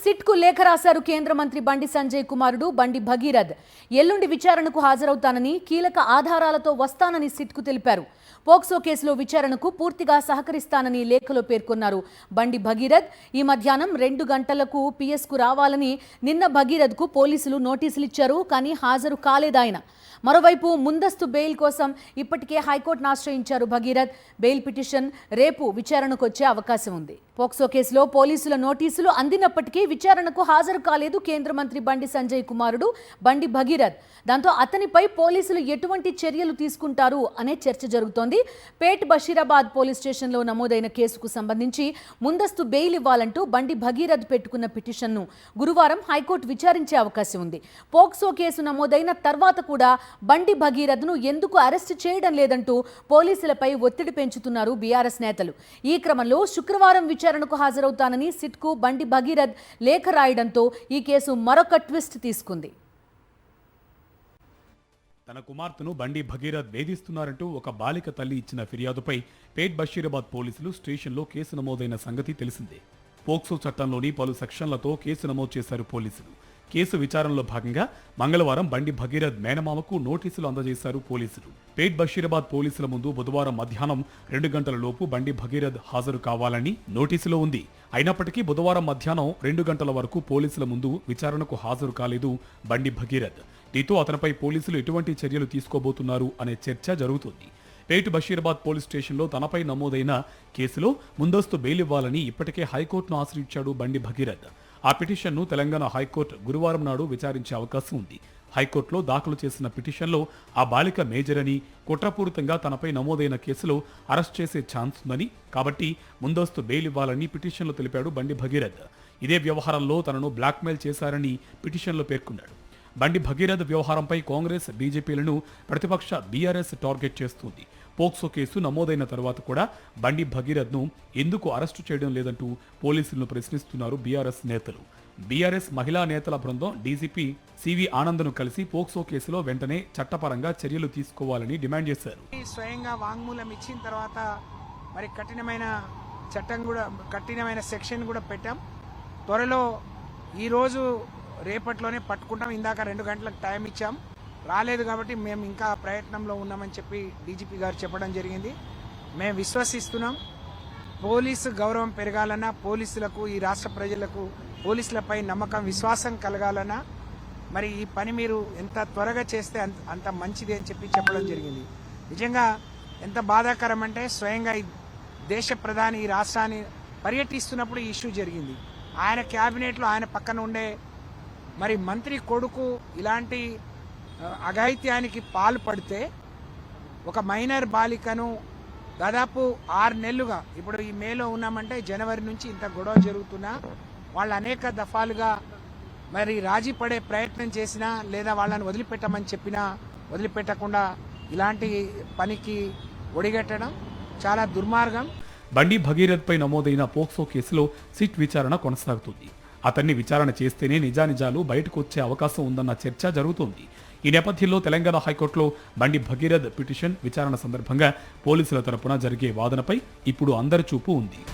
సిట్కు లేఖ రాశారు కేంద్ర మంత్రి బండి సంజయ్ కుమారుడు బండి భగీరథ్. ఎల్లుండి విచారణకు హాజరవుతానని, కీలక ఆధారాలతో వస్తానని సిట్కు తెలిపారు. పోక్సో కేసులో విచారణకు పూర్తిగా సహకరిస్తానని లేఖలో పేర్కొన్నారు బండి భగీరథ్. ఈ మధ్యాహ్నం 2 గంటలకు పిఎస్కు రావాలని నిన్న భగీరథ్కు పోలీసులు నోటీసులు ఇచ్చారు. కానీ హాజరు కాలేదాయన. మరోవైపు ముందస్తు బెయిల్ కోసం ఇప్పటికే హైకోర్టును ఆశ్రయించారు భగీరథ్. బెయిల్ పిటిషన్ రేపు విచారణకు వచ్చే అవకాశం ఉంది. పోక్సో కేసులో పోలీసుల నోటీసులు అందినప్పటికీ విచారణకు హాజరు కాలేదు కేంద్ర మంత్రి బండి సంజయ్ కుమారుడు బండి భగీరథ్. దాంతో అతనిపై పోలీసులు ఎటువంటి చర్యలు తీసుకుంటారు అనే చర్చ జరుగుతోంది. పేట్ బషీరాబాద్ పోలీస్ స్టేషన్లో నమోదైన కేసుకు సంబంధించి ముందస్తు బెయిల్ ఇవ్వాలంటూ బండి భగీరథ్ పెట్టుకున్న పిటిషన్ను గురువారం హైకోర్టు విచారించే అవకాశం ఉంది. పోక్సో కేసు నమోదైన తర్వాత కూడా బండి భగీరథ్ను ఎందుకు అరెస్టు చేయడం లేదంటూ పోలీసులపై ఒత్తిడి పెంచుతున్నారు బీఆర్ఎస్ నేతలు. ఈ క్రమంలో శుక్రవారం విచారణకు హాజరవుతానని సిట్కు బండి భగీరథ్ లేఖ రాయడంతో ఈ కేసు మరొక ట్విస్ట్ తీసుకుంది. తన కుమార్తెను బండి భగీరథ్ వేధిస్తున్నారంటూ ఒక బాలిక తల్లి ఇచ్చిన ఫిర్యాదుపై పేట్ బషీరాబాద్ పోలీసులు స్టేషన్లో కేసు నమోదైన సంగతి తెలిసిందే. పోక్సో చట్టంలోని పలు సెక్షన్లతో కేసు నమోదు చేశారు పోలీసులు. కేసు విచారణలో భాగంగా మంగళవారం బండి భగీరథ్ మేనమామకు నోటీసులు అందజేశారు పోలీసులు. పేట్ బషీరాబాద్ పోలీసుల ముందు బుధవారం మధ్యాహ్నం 2 గంటల లోపు బండి భగీరథ్ హాజరు కావాలని నోటీసులో ఉంది. అయినప్పటికీ బుధవారం మధ్యాహ్నం 2 గంటల వరకు పోలీసుల ముందు విచారణకు హాజరు కాలేదు బండి భగీరథ్. దీంతో అతనిపై పోలీసులు ఎటువంటి చర్యలు తీసుకోబోతున్నారు అనే చర్చ జరుగుతోంది. పేట్ బషీరాబాద్ పోలీస్ స్టేషన్లో తనపై నమోదైన కేసులో ముందస్తు బెయిల్ ఇవ్వాలని ఇప్పటికే హైకోర్టును ఆశ్రయించాడు బండి భగీరథ్. ఆ పిటిషన్ను తెలంగాణ హైకోర్టు గురువారం నాడు విచారించే అవకాశం ఉంది. హైకోర్టులో దాఖలు చేసిన పిటిషన్లో ఆ బాలిక మేజర్ అని, కుట్రపూరితంగా తనపై నమోదైన కేసులో అరెస్ట్ చేసే ఛాన్స్ ఉందని, కాబట్టి ముందస్తు బెయిల్ ఇవ్వాలని పిటిషన్లో తెలిపాడు బండి భగీరథ్. ఇదే వ్యవహారంలో తనను బ్లాక్మెయిల్ చేశారని పిటిషన్లో పేర్కొన్నాడు. బండి భగీరథ్ వ్యవహారంపై కాంగ్రెస్, బీజేపీలను ప్రతిపక్ష బీఆర్ఎస్ టార్గెట్ చేస్తుంది. పోక్సో కేసు నమోదైన తర్వాత కూడా బండి భగీరథ్ను ఎందుకు అరెస్టు చేయడం లేదంటూ పోలీసులను ప్రశ్నిస్తున్నారు బీఆర్ఎస్ నేతలు. బీఆర్ఎస్ మహిళా నేతల బృందం డీజీపీ సివి ఆనంద్ను కలిసి పోక్సో కేసులో వెంటనే చట్టపరంగా చర్యలు తీసుకోవాలని డిమాండ్ చేశారు. స్వయంగా వాంగ్మూలం ఇచ్చిన తర్వాత మరి కఠినమైన సెక్షన్ కూడా పెట్టాం. త్వరలో ఈరోజు రేపట్లోనే పట్టుకుంటాం. ఇందాక 2 గంటలకు టైం ఇచ్చాం, రాలేదు కాబట్టి మేము ఇంకా ప్రయత్నంలో ఉన్నామని చెప్పి డీజీపీ గారు చెప్పడం జరిగింది. మేము విశ్వసిస్తున్నాం, పోలీసు గౌరవం పెరగాలన్నా, పోలీసులకు, ఈ రాష్ట్ర ప్రజలకు పోలీసులపై నమ్మకం, విశ్వాసం కలగాలన్నా మరి ఈ పని మీరు ఎంత త్వరగా చేస్తే అంత మంచిది అని చెప్పి చెప్పడం జరిగింది. నిజంగా ఎంత బాధాకరం అంటే స్వయంగా ఈ దేశ ప్రధాని ఈ రాష్ట్రాన్ని పర్యటిస్తున్నప్పుడు ఈ ఇష్యూ జరిగింది. ఆయన క్యాబినెట్లో ఆయన పక్కన ఉండే మరి మంత్రి కొడుకు ఇలాంటి అఘాయిత్యానికి పాల్పడితే ఒక మైనర్ బాలికను దాదాపు 6 నెలలుగా, ఇప్పుడు ఈ మేలో ఉన్నామంటే జనవరి నుంచి ఇంత గొడవ జరుగుతున్నా వాళ్ళు అనేక దఫాలుగా మరి రాజీ పడే ప్రయత్నం చేసినా, లేదా వాళ్ళని వదిలిపెట్టమని చెప్పినా వదిలిపెట్టకుండా ఇలాంటి పనికి ఒడిగట్టడం చాలా దుర్మార్గం. బండి భగీరథ్ పై నమోదైన పోక్సో కేసులో సిట్ విచారణ కొనసాగుతుంది. అతన్ని విచారణ చేస్తేనే నిజానిజాలు బయటకు వచ్చే అవకాశం ఉందన్న చర్చ జరుగుతోంది. ఈ నేపథ్యంలో తెలంగాణ హైకోర్టులో బండి భగీరథ్ పిటిషన్ విచారణ సందర్భంగా పోలీసుల తరపున జరిగే వాదనపై ఇప్పుడు అందరి చూపు ఉంది.